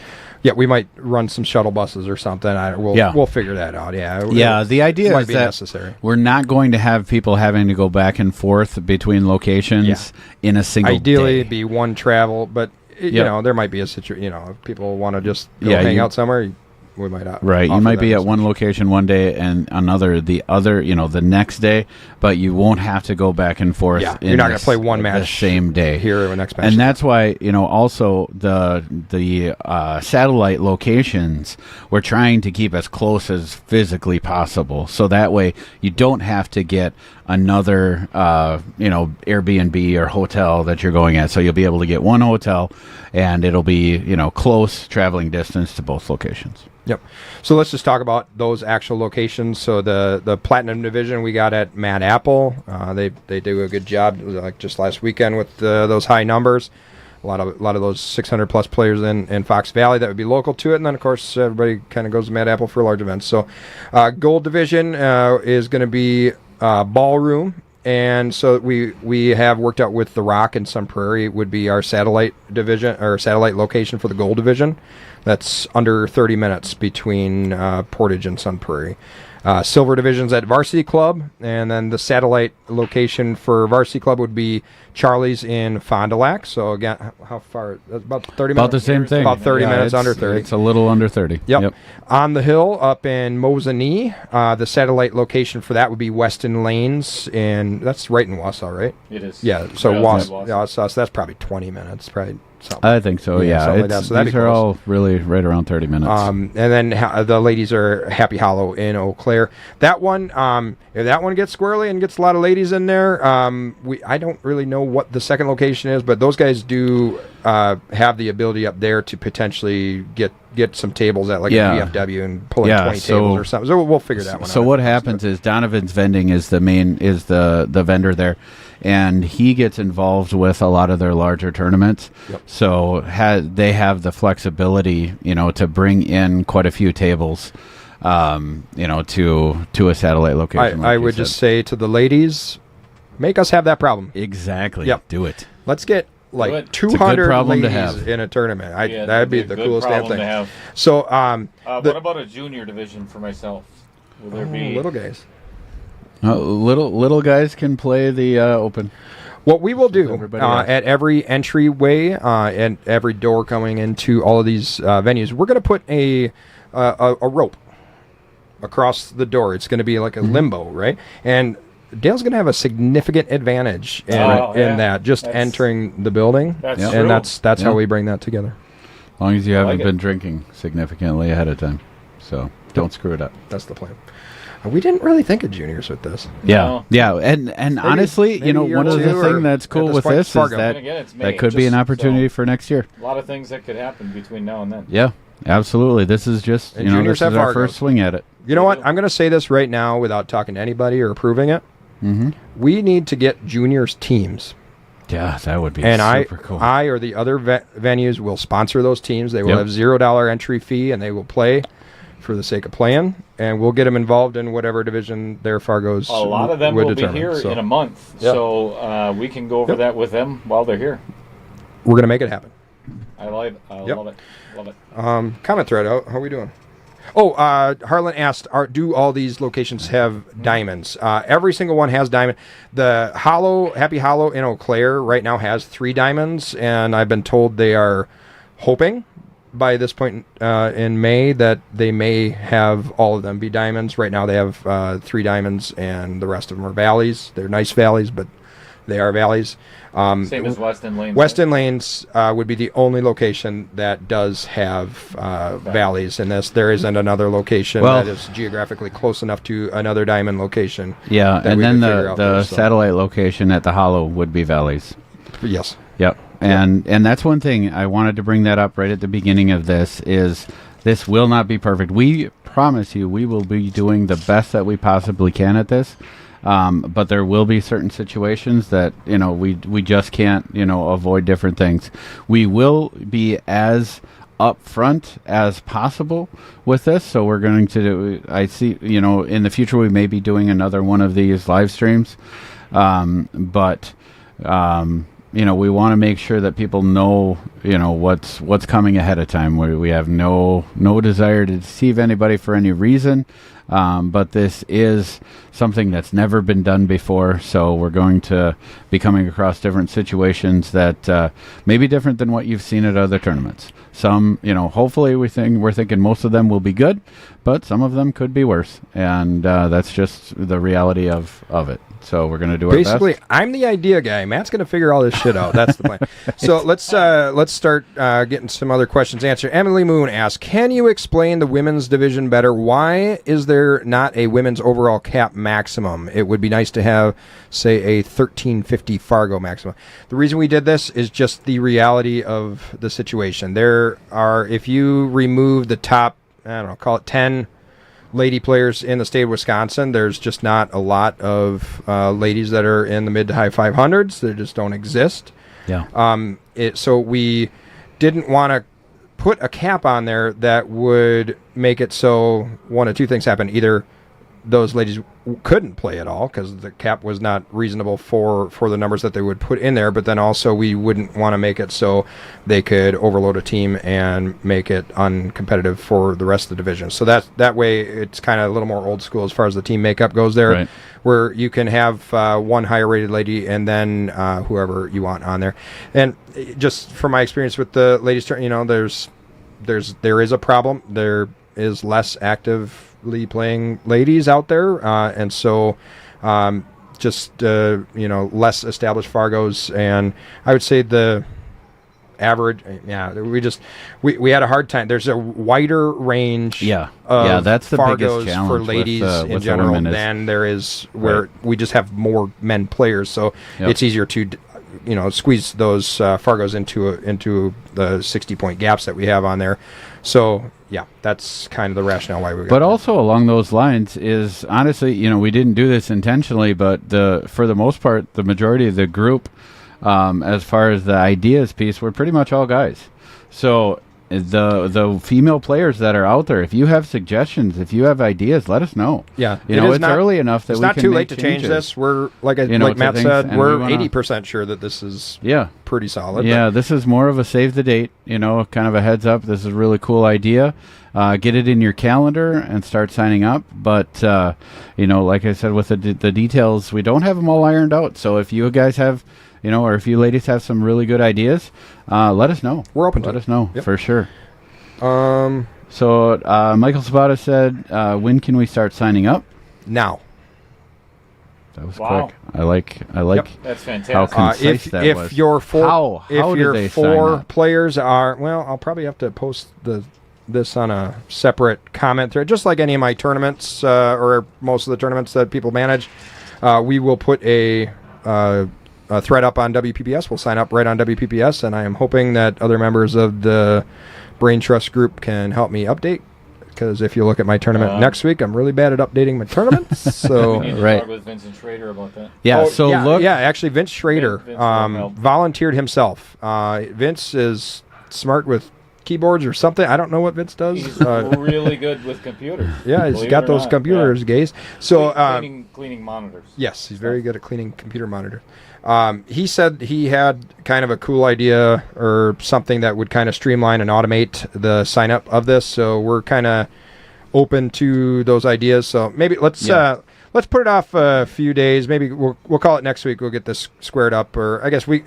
yeah, we might run some shuttle buses or something. We'll figure that out. Yeah. The idea might is be that necessary. we're not going to have people having to go back and forth between locations in a single Ideally, day. it'd be one travel, but you know, there might be a situation. You know, if people want to just go hang out somewhere, we might right. You might be at one location. location one day and the other, the next day, but you won't have to go back and forth. Yeah, you're not going to play one match the same day here or next match. And that's why, also the satellite locations, we're trying to keep as close as physically possible. So that way you don't have to get another, Airbnb or hotel that you're going at. So you'll be able to get one hotel and it'll be, close traveling distance to both locations. Yep. So let's just talk about those actual locations. So the Platinum Division we got at Mad Apple. They do a good job, like just last weekend with those high numbers. A lot of those 600 plus players in Fox Valley that would be local to it, and then of course everybody kind of goes to Mad Apple for large events. So Gold Division is going to be Ballroom. And so we have worked out with The Rock and Sun Prairie would be our satellite division or satellite location for the Gold Division. That's under 30 minutes between Portage and Sun Prairie. Silver Division's at Varsity Club, and then the satellite location for Varsity Club would be Charlie's in Fond du Lac. So again, how far? That's about 30 minutes. About the same thing. About 30 minutes, under 30. It's a little under 30. Yep. On the hill up in Mosinee, the satellite location for that would be Weston Lanes, and that's right in Wausau, right? It is. Yeah. So Right outside Wausau, so that's probably 20 minutes, probably. Something. I think so, yeah. Something like that. So that'd These be are close. all really right around 30 minutes. And then the ladies are Happy Hollow in Eau Claire. That one, if that one gets squirrely and gets a lot of ladies in there, I don't really know what the second location is, but those guys do have the ability up there to potentially get some tables at like a GFW and pull in 20 tables or something. So we'll figure that one out. So what happens is Donovan's Vending is the vendor there, and he gets involved with a lot of their larger tournaments. Yep. So they have the flexibility, to bring in quite a few tables, to a satellite location. I would just say to the ladies, make us have that problem. Exactly. Yep. Do it. Let's get like Do it. 200 problem to ladies have. in a tournament. Yeah, that'd be the a good coolest damn problem thing. to have. So, What about a junior division for myself? Will there be little guys. Little guys can play the open. What we will do everybody else. at every entryway and every door coming into all of these venues, we're going to put a rope across the door. It's going to be like a limbo, right? And Dale's going to have a significant advantage in that, just entering the building. That's and true. that's how we bring that together. As long as you haven't it. been drinking significantly ahead of time. So don't screw it up. That's the plan. We didn't really think of juniors with this. Yeah, yeah, and honestly, maybe a year one or of the two, or thing that's at cool this with point, this is Fargo. that And again, it's May, that could be an just- opportunity so- for next year. a lot of things that could happen between now and then? Yeah, absolutely. This is just And this juniors is have our Fargos. first swing at it. You know what? I'm going to say this right now without talking to anybody or approving it. Mm-hmm. We need to get juniors teams. Yeah, that would be And super cool. I or the other venues will sponsor those teams. They will Yep. have $0 entry fee, and they will play for the sake of playing. And we'll get them involved in whatever division their Fargos A lot of them would will determine. be here So in a month, Yep. so we can go over that with them while they're here. we're going to make it happen. I love it. Love it. Comment thread. How are we doing? Oh, Harlan asked, do all these locations have diamonds? Every single one has diamond. The Happy Hollow in Eau Claire right now has 3 diamonds, and I've been told they are hoping by this point in May that they may have all of them be diamonds. Right now they have 3 diamonds, and the rest of them are valleys. They're nice valleys, but they are valleys. Same as Weston Lanes. Weston Lanes would be the only location that does have valleys in this. There isn't another location Well- that is geographically close enough to another diamond location. Yeah, that and we then could figure the out there, so. satellite location at the Hollow would be Valleys. Yes. Yep. And that's one thing I wanted to bring that up right at the beginning of this is this will not be perfect. We promise you we will be doing the best that we possibly can at this. But there will be certain situations that, we just can't, avoid different things. We will be as upfront as possible with this. So we're going to do, I see, in the future, we may be doing another one of these live streams. we want to make sure that people know, what's coming ahead of time. We have no desire to deceive anybody for any reason. But this is something that's never been done before, so we're going to be coming across different situations that may be different than what you've seen at other tournaments. Some, hopefully we're thinking most of them will be good, but some of them could be worse, and that's just the reality of it. So we're going to do our best. Basically, I'm the idea guy. Matt's going to figure all this shit out. That's the plan. So let's start getting some other questions answered. Emily Moon asks, can you explain the women's division better? Why is there not a women's overall cap maximum? It would be nice to have, say, a 1350 Fargo maximum. The reason we did this is just the reality of the situation. There are, if you remove the top, call it 10 lady players in the state of Wisconsin, there's just not a lot of ladies that are in the mid to high 500s. They just don't exist. Yeah. So we didn't want to put a cap on there that would make it so one of two things happen. Either those ladies couldn't play at all because the cap was not reasonable for the numbers that they would put in there, but then also we wouldn't want to make it so they could overload a team and make it uncompetitive for the rest of the division. So that way it's kind of a little more old school as far as the team makeup goes there, right, where you can have one higher rated lady and then whoever you want on there. And just from my experience with the ladies, there is a problem. There is less actively playing ladies out there, and so less established Fargos, and I would say the average, we had a hard time. There's a wider range of that's the Fargos biggest challenge for ladies in with general the than there is where we just have more men players, so it's easier to squeeze those Fargos into the 60-point gaps that we have on there. So yeah, that's kind of the rationale why we got But also along those lines is, honestly, we didn't do this intentionally, but for the most part, the majority of the group, as far as the ideas piece, we're pretty much all guys. So the female players that are out there, if you have suggestions, if you have ideas, let us know. Yeah, it's early enough that it's we not can too make late to change changes. this. We're like Matt said, we're 80% sure that this is pretty solid. Yeah, this is more of a save the date, kind of a heads up. This is a really cool idea. Get it in your calendar and start signing up. But, like I said, with the details, we don't have them all ironed out. So if you guys have, or if you ladies have some really good ideas, let us know. We're open to Let us know, for sure. So Michael Sabata said, when can we start signing up? Now. That was quick. I like That's fantastic. how concise that was. If your four, how if do your they four sign up? players are, I'll probably have to post this on a separate comment thread, just like any of my tournaments or most of the tournaments that people manage. We will put a thread up on WPPS. We'll sign up right on WPPS, and I am hoping that other members of the Brain Trust group can help me update. Because if you look at my tournament next week, I'm really bad at updating my tournaments. So we need to talk with Vincent Schrader about that. Yeah. Actually, Vince Schrader volunteered himself. Vince is smart with keyboards or something. I don't know what Vince does. He's really good with computers. Yeah, he's got those computers, guys. So cleaning monitors. Yes, he's very good at cleaning computer monitors. He said he had kind of a cool idea or something that would kind of streamline and automate the sign up of this. So we're kind of open to those ideas. So maybe let's put it off a few days. Maybe we'll call it next week. We'll get this squared up, or I guess we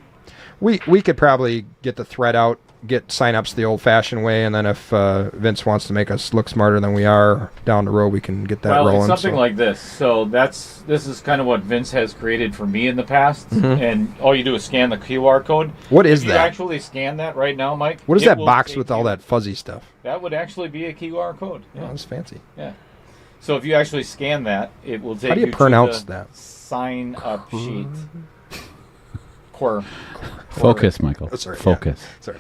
could probably get the thread out, get sign-ups the old-fashioned way, and then if Vince wants to make us look smarter than we are down the road, we can get that rolling. It's something like this. So this is kind of what Vince has created for me in the past, and all you do is scan the QR code. What is if that? You actually scan that right now, Mike. What is that box with all that fuzzy stuff? That would actually be a QR code. Yeah, that's fancy. Yeah. So if you actually scan that, it will take How do you to pronounce the that? sign-up sheet. Focus, Michael. Oh, sorry, Focus. Yeah. Sorry.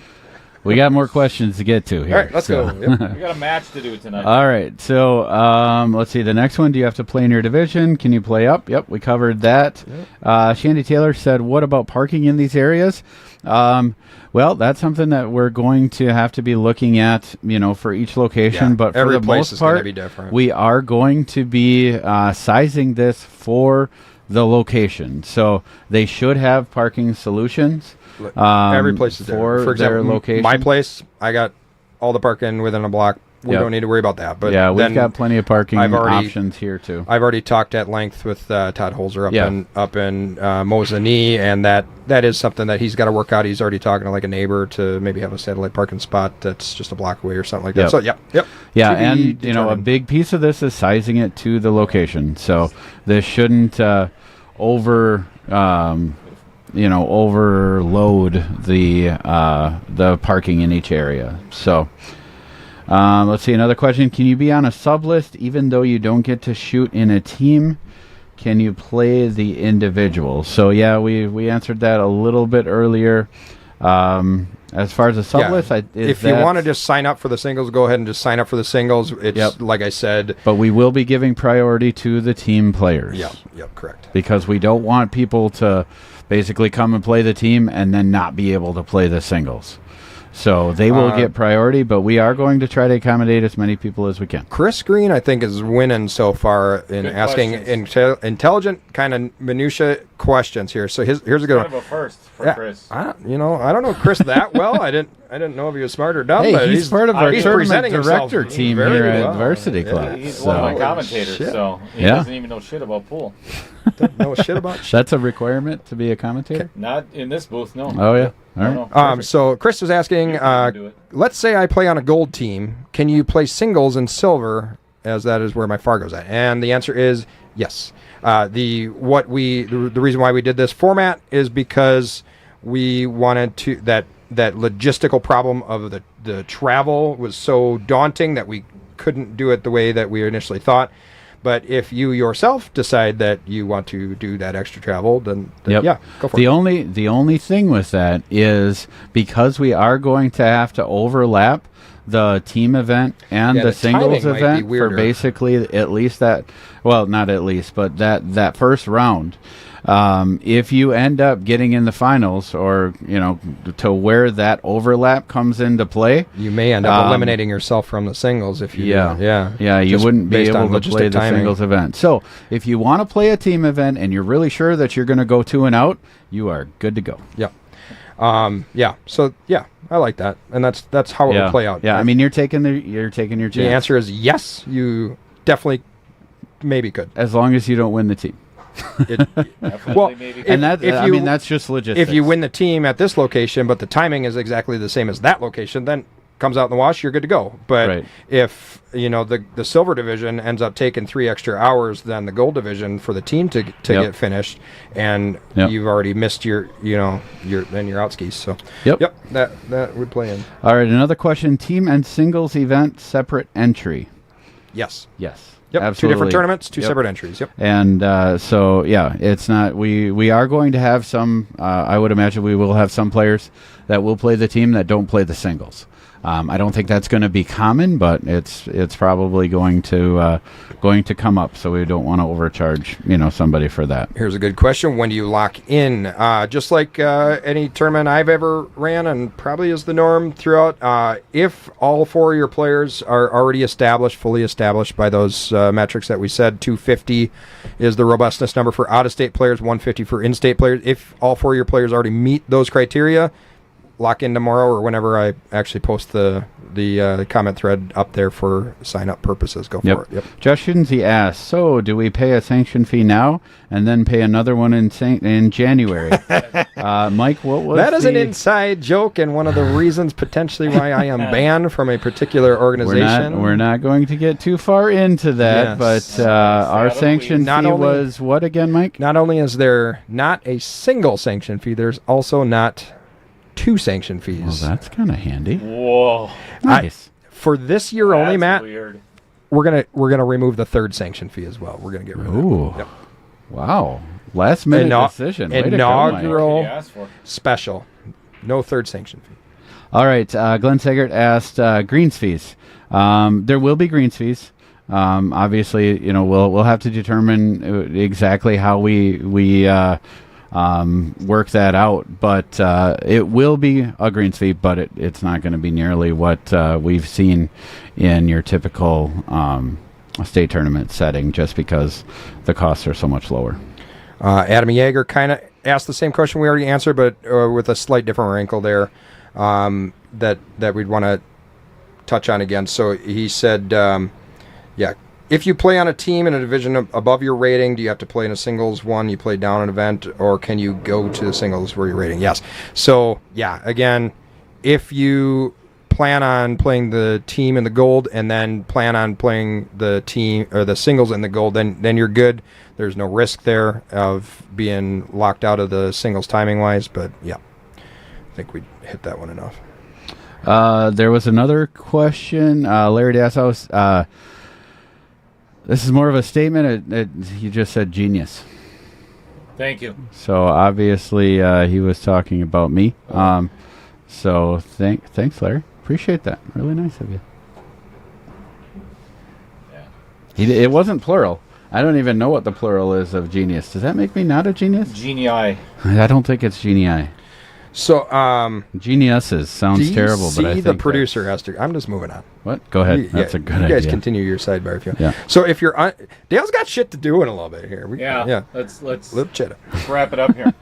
We got more questions to get to here. All right, let's go. Yep. We got a match to do tonight. All right, so let's see. The next one, do you have to play in your division? Can you play up? Yep, we covered that. Yep. Shandy Taylor said, what about parking in these areas? Well, that's something that we're going to have to be looking at, for each location. Yeah, but for every the place most is gonna part, be different. we are going to be sizing this for the location. So they should have parking solutions. Every place is for there. For example, their location. my place, I got all the parking within a block. We Yep. don't need to worry about that. But yeah, we've then got plenty of parking I've already- options here too. I've already talked at length with Todd Holzer Yeah. up in Mosinee, and that is something that he's got to work out. He's already talking to like a neighbor to maybe have a satellite parking spot that's just a block away or something like that. Yep. So yep. Yeah, To be and a determined. big piece of this is sizing it to the location. So this shouldn't overload the parking in each area. So let's see, another question. Can you be on a sub list even though you don't get to shoot in a team? Can you play the individual? So yeah, we answered that a little bit earlier. As far as a sub list, if you want to just sign up for the singles, go ahead and just sign up for the singles. It's Yep. like I said. but we will be giving priority to the team players. Yep, correct. Because we don't want people to basically come and play the team and then not be able to play the singles. So they will get priority, but we are going to try to accommodate as many people as we can. Chris Green, I think, is winning so far in Good asking questions. intelligent kind of minutia questions here. So here's a good Kind one. of a first for Chris. I don't know Chris that well. I didn't know if he was smart or dumb. Hey, but he's part of our he's tournament presenting himself director team very here well. at Varsity Yeah. Club. He's So one of my Holy commentators, shit. so he Yeah. doesn't even know shit about pool. Don't know shit about shit. that's a requirement to be a commentator? Not in this booth, no. Oh, yeah. All No, right. no, perfect. So Chris was asking, You can do it. let's say I play on a gold team. Can you play singles in silver, as that is where my Fargo's at? And the answer is yes. The reason why we did this format is because we wanted to that logistical problem of the travel was so daunting that we couldn't do it the way that we initially thought. But if you yourself decide that you want to do that extra travel, then Yep. yeah, go for The it. the only thing with that is because we are going to have to overlap the team event and Yeah, the the timing singles might be event for weirder. basically at least that, well, not at least, but that first round. If you end up getting in the finals, or to where that overlap comes into play, You may end up eliminating yourself from the singles if you do that. you Just wouldn't be based on able to play logistic the timing. singles event. So if you want to play a team event and you're really sure that you're going to go 2 and out, you are good to go. Yeah. So yeah, I like that, and that's how it will play out. Yeah, I mean, you're taking your chance. the answer is yes. You definitely maybe could. as long as you don't win the team. Definitely Well, maybe. if- And that I you- mean, that's just logistics. If you win the team at this location, but the timing is exactly the same as that location, then comes out in the wash, you're good to go. But Right. if the silver division ends up taking 3 extra hours than the gold division for the team to get finished, and Yep. you've already missed your out skis. So Yep. that would play in. All right, another question: team and singles event separate entry? Yes. Yes. Yep. Absolutely. 2 different tournaments, 2 Yep. separate entries. Yep. And so, yeah, it's not. We are going to have some. I would imagine we will have some players that will play the team that don't play the singles. I don't think that's going to be common, but it's probably going to come up. So we don't want to overcharge somebody for that. Here's a good question. When do you lock in? Just like any tournament I've ever ran, and probably is the norm throughout, if all 4 of your players are already fully established by those metrics that we said, 250 is the robustness number for out-of-state players, 150 for in-state players. If all 4 of your players already meet those criteria, lock in tomorrow or whenever I actually post the comment thread up there for sign-up purposes. Go for it. Yep. Josh Shinsey asks, so do we pay a sanction fee now and then pay another one in January? Mike, what was That is an inside joke and one of the reasons potentially why I am banned from a particular organization. We're not going to get too far into that, Yes. but our sanction Not fee only- was what again, Mike? Not only is there not a single sanction fee, there's also not 2 sanction Well, fees. that's kind of handy. Whoa. Nice. For this year only, That's Matt, weird. we're gonna remove the 3rd sanction fee as well. We're gonna get rid of Ooh. it. Yep. Wow. Last minute Inau- decision. Way to go, inaugural- Mike. What did you ask for? Special. No 3rd sanction fee. All right. Glenn Segert asked greens fees. There will be greens fees. Obviously, we'll have to determine exactly how we work that out, but it will be a greens fee, but it's not going to be nearly what we've seen in your typical state tournament setting, just because the costs are so much lower. Adam Yeager kind of asked the same question we already answered, but with a slight different wrinkle there that we'd want to touch on again. So he said, if you play on a team in a division above your rating, do you have to play in a singles one? You play down an event, or can you go to the singles where you're rating? Yes. So, again, if you plan on playing the team in the gold and then plan on playing the team or the singles in the gold, then you're good. There's no risk there of being locked out of the singles timing-wise, but, I think we hit that one enough. There was another question. Larry Dassaus, this is more of a statement. You just said genius. Thank you. So obviously he was talking about me. So thanks, Larry. Appreciate that. Really nice of you. Yeah. It wasn't plural. I don't even know what the plural is of genius. Does that make me not a genius? Genii. I don't think it's genii. So, geniuses sounds terrible, but I think the producer has to. I'm just moving on. What? Go ahead. That's a good idea. You guys continue your sidebar if you want. Yeah. So if you're Dale's got shit to do in a little bit here. Let's wrap it up here.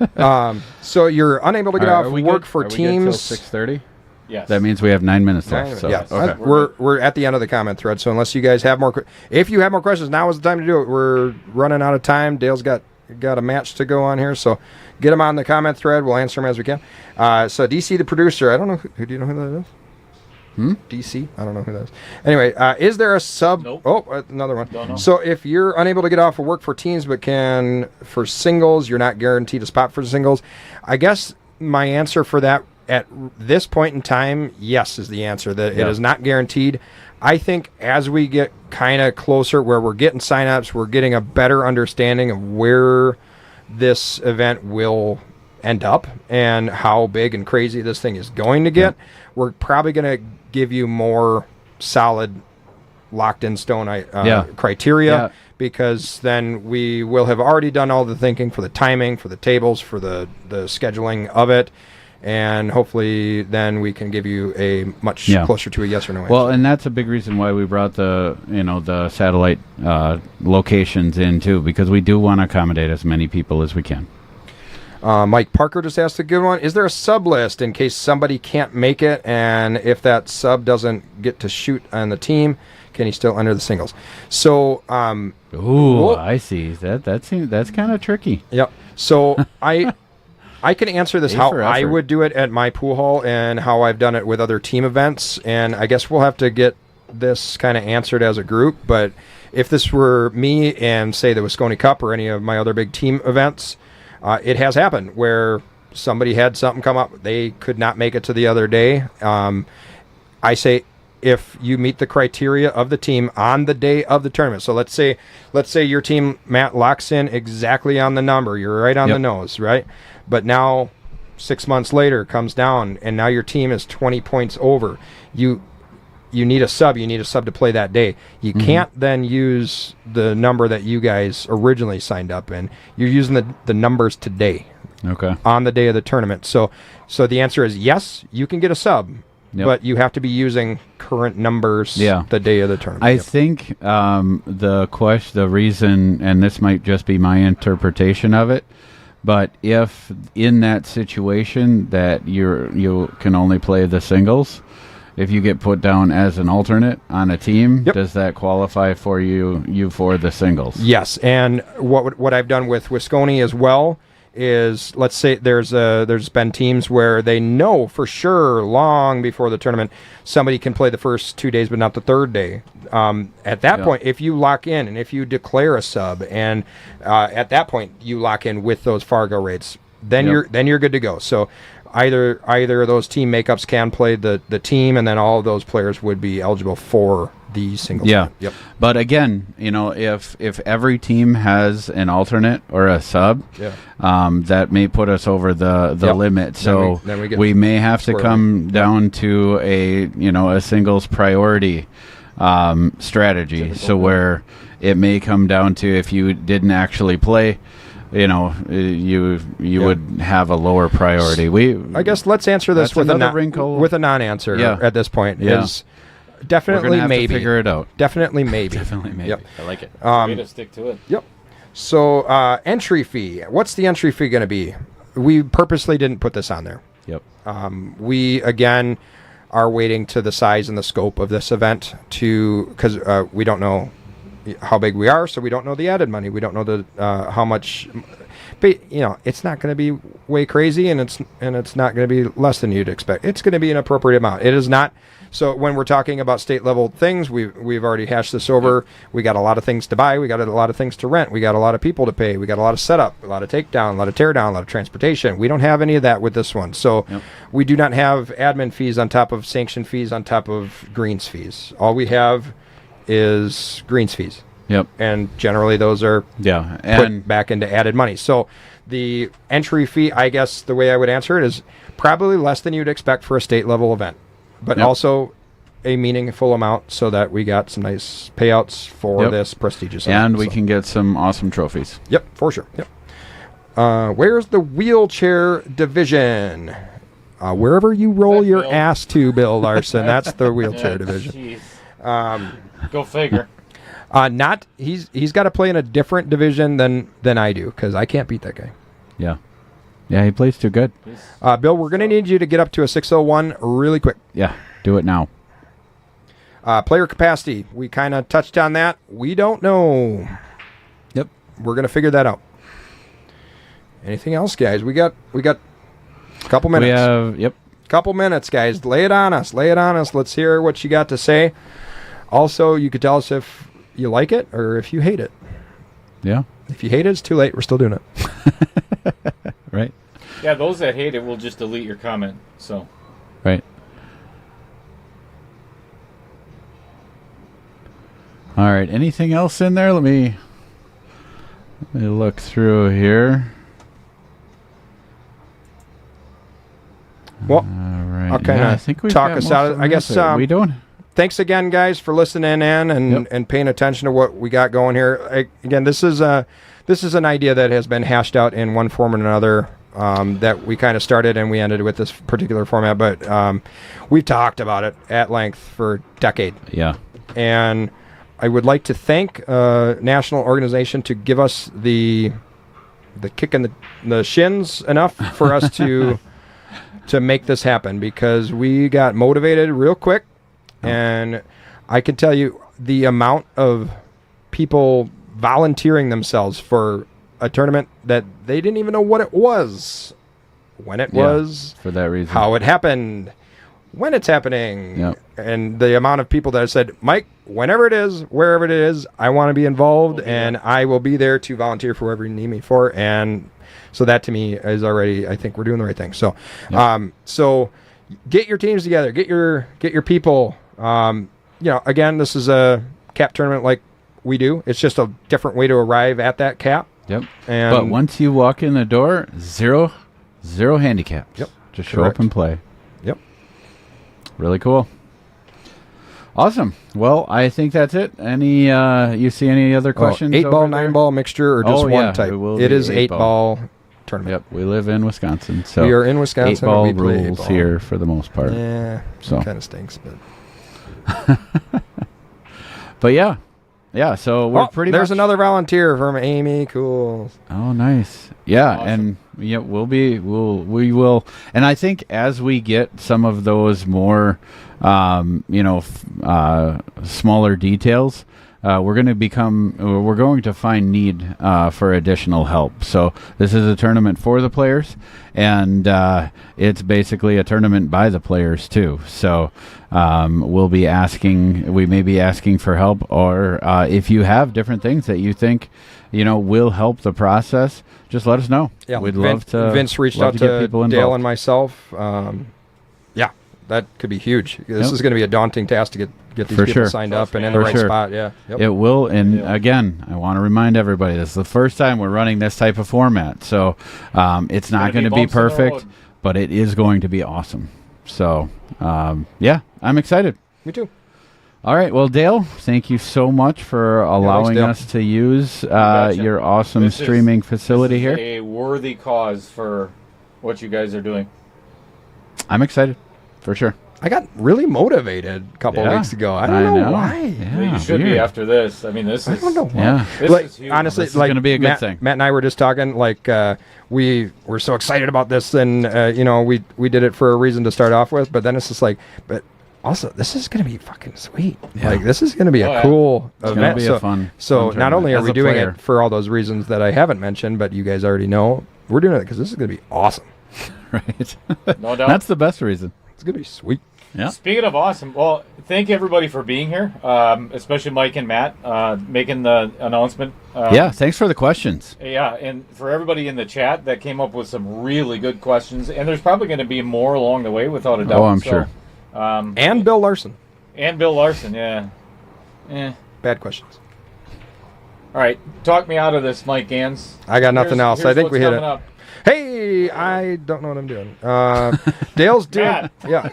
So you're unable to get off work for teams. 6:30. Yes. That means we have 9 minutes left. So. Yeah. Okay. We're at the end of the comment thread. So unless you guys have more, if you have more questions, now is the time to do it. We're running out of time. Dale's got a match to go on here, so get them on the comment thread. We'll answer them as we can. So DC the producer, I don't know who do you know who that is? DC, I don't know who that is. Anyway, is there a sub? Nope. Oh, another one. Don't know. So if you're unable to get off of work for teams but can for singles, you're not guaranteed a spot for singles. I guess my answer for that at this point in time, yes, is the answer. That it is not guaranteed. I think as we get kind of closer where we're getting signups, we're getting a better understanding of where this event will end up and how big and crazy this thing is going to get. We're probably going to give you more solid locked in stone criteria because then we will have already done all the thinking for the timing, for the tables, for the scheduling of it. And hopefully then we can give you a much closer to a yes or no answer. Well, and that's a big reason why we brought the satellite locations in too, because we do want to accommodate as many people as we can. Mike Parker just asked a good one. Is there a sub list in case somebody can't make it, and if that sub doesn't get to shoot on the team, can he still enter the singles? So, I see. That's kind of tricky. Yep. So I can answer this how I would do it at my pool hall and how I've done it with other team events, and I guess we'll have to get this kind of answered as a group. But if this were me and, say, the Wisconsin Cup or any of my other big team events, it has happened where somebody had something come up. They could not make it to the other day. I say if you meet the criteria of the team on the day of the tournament. So let's say your team, Matt, locks in exactly on the number. You're right on the nose, right? But now 6 months later comes down and now your team is 20 points over. You need a sub. You need a sub to play that day. You can't then use the number that you guys originally signed up in. You're using the numbers today. Okay. On the day of the tournament. So the answer is yes, you can get a sub. Yep. But you have to be using current numbers the day of the tournament. I think the reason, and this might just be my interpretation of it, but if in that situation that you can only play the singles, if you get put down as an alternate on a team, does that qualify for you for the singles? Yes, and what I've done with Wisconsin as well is, let's say there's been teams where they know for sure long before the tournament somebody can play the first 2 days but not the third day. At that point, if you lock in and if you declare a sub and at that point you lock in with those Fargo rates, then you're good to go. So either of those team makeups can play the team, and then all of those players would be eligible for the singles. But again, if every team has an alternate or a sub, that may put us over the limit. So then we may have to come down to a singles priority strategy. So where it may come down to, if you didn't actually play, you would have a lower priority. I guess let's answer this with a non-answer at this point. Is definitely We're gonna have maybe to figure it out. Definitely maybe. Definitely maybe. Yep. I like it. Way to stick to it. Yep. So entry fee. What's the entry fee going to be? We purposely didn't put this on there. Yep. We, again, are waiting to the size and the scope of this event because we don't know how big we are, so we don't know the added money. We don't know the how much. But it's not going to be way crazy, and it's not going to be less than you'd expect. It's going to be an appropriate amount. It is not. So when we're talking about state level things, we've already hashed this over. We got a lot of things to buy. We got a lot of things to rent. We got a lot of people to pay. We got a lot of setup, a lot of takedown, a lot of tear down, a lot of transportation. We don't have any of that with this one. So we do not have admin fees on top of sanction fees on top of greens fees. All we have is greens fees. Yep. And generally those are put back into added money. So the entry fee, I guess the way I would answer it is probably less than you'd expect for a state level event, but also a meaningful amount so that we got some nice payouts for this prestigious event. And we can get some awesome trophies. Yep, for sure. Yep. Where's the wheelchair division? Wherever you roll your ass to, Bill Larson, that's the wheelchair division. Go figure. He's got to play in a different division than I do because I can't beat that guy. Yeah, he plays too good. Bill, we're going to need you to get up to a 601 really quick. Yeah, do it now. Player capacity, we kind of touched on that. We don't know. Yep, we're going to figure that out. Anything else, guys? We got a couple minutes. Couple minutes, guys. Lay it on us. Let's hear what you got to say. Also, you could tell us if you like it or if you hate it. Yeah. If you hate it, it's too late. We're still doing it. Right. Yeah, those that hate it will just delete your comment. So. Right. All right. Anything else in there? Let me look through here. Well, all right. I'll kind of talk us out. I guess we don't. Thanks again, guys, for listening in and paying attention to what we got going here. Again, this is an idea that has been hashed out in one form or another that we kind of started and we ended with this particular format. But we've talked about it at length for a decade. Yeah. And I would like to thank a national organization to give us the kick in the shins enough for us to make this happen because we got motivated real quick. And I can tell you the amount of people volunteering themselves for a tournament that they didn't even know what it was, when it was, for that reason, how it happened, when it's happening, and the amount of people that said, Mike, whenever it is, wherever it is, I want to be involved, and I will be there to volunteer for whatever you need me for. And so that to me is already, I think we're doing the right thing. So, so get your teams together, get your people. Again, this is a cap tournament like we do. It's just a different way to arrive at that cap. Yep. And but once you walk in the door, zero handicaps. Yep. Just show up and play. Yep. Really cool. Awesome. Well, I think that's it. Any you see any other questions? 8-ball, 9-ball mixture, or just one type? It is 8-ball tournament. Yep. We live in Wisconsin, so we are in Wisconsin. 8-ball and we play rules 8-ball. here for the most part. Yeah. So kind of stinks, but. But yeah. So we're pretty. There's much another volunteer from Amy. Cool. Oh, nice. Yeah, Awesome. and we will, and I think as we get some of those more, smaller details, we're going to find need for additional help. So this is a tournament for the players, and it's basically a tournament by the players too. So we may be asking for help, or if you have different things that you think will help the process, just let us know. Yeah, we'd love to. Vince reached love out get to people Dale involved. and myself. That could be huge. This is going to be a daunting task to get these For people sure. signed up and in For the right sure. spot. Yeah. Yep. It will, and again, I want to remind everybody, this is the first time we're running this type of format, so it's not going to be bumps in the perfect, road. but it is going to be awesome. So, I'm excited. Me too. All right, well, Dale, thank you so much for allowing Dale. us to use betcha. your awesome This is- streaming facility This is here. a worthy cause for what you guys are doing. I'm excited, for sure. I got really motivated a couple Yeah, weeks ago. I don't know why. Yeah, You should be weird. after this. I mean, this is. I don't know why. Yeah. This Like, is huge. honestly, This is like gonna be a good Matt, thing. Matt and I were just talking. Like we were so excited about this, and we did it for a reason to start off with. But then it's just like, but also this is gonna be fucking sweet. Yeah. Like this is gonna be Oh, a yeah. cool gonna event. be a so fun not tournament. only are As we a doing player. it for all those reasons that I haven't mentioned, but you guys already know, we're doing it because this is gonna be awesome. Right. No doubt. That's the best reason. It's gonna be sweet. Yeah. Speaking of awesome, well, thank you everybody for being here, especially Mike and Matt making the announcement. Yeah. Thanks for the questions. Yeah, and for everybody in the chat that came up with some really good questions, and there's probably going to be more along the way, without a doubt. Oh, I'm sure. And Bill Larson. And Bill Larson, yeah. Bad questions. All right, talk me out of this, Mike Gans. I got nothing else. I Here's think we what's hit it. coming up. Hey, I don't know what I'm doing. Dale's doing. Matt. Yeah.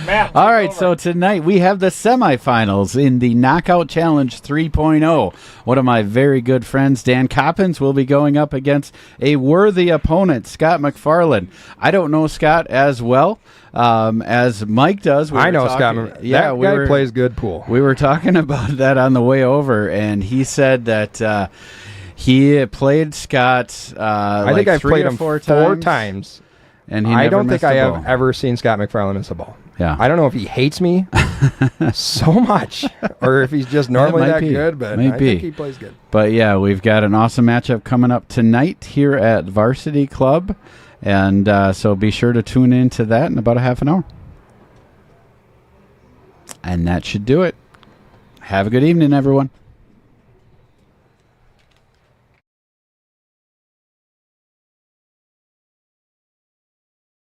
Matt, All take right, over. so tonight we have the semifinals in the Knockout Challenge 3.0. One of my very good friends, Dan Coppins, will be going up against a worthy opponent, Scott McFarland. I don't know Scott as well as Mike does. I know Scott. That guy plays good pool. We were talking about that on the way over, and he said that he played Scott. I think I've played him four times. And he I never don't think missed I a have ball. ever seen Scott McFarland miss a ball. Yeah. I don't know if he hates me so much or if he's just normally might that be. good, but Might I be. think he plays good. But yeah, we've got an awesome matchup coming up tonight here at Varsity Club. And so be sure to tune in to that in about a half an hour. And that should do it. Have a good evening, everyone.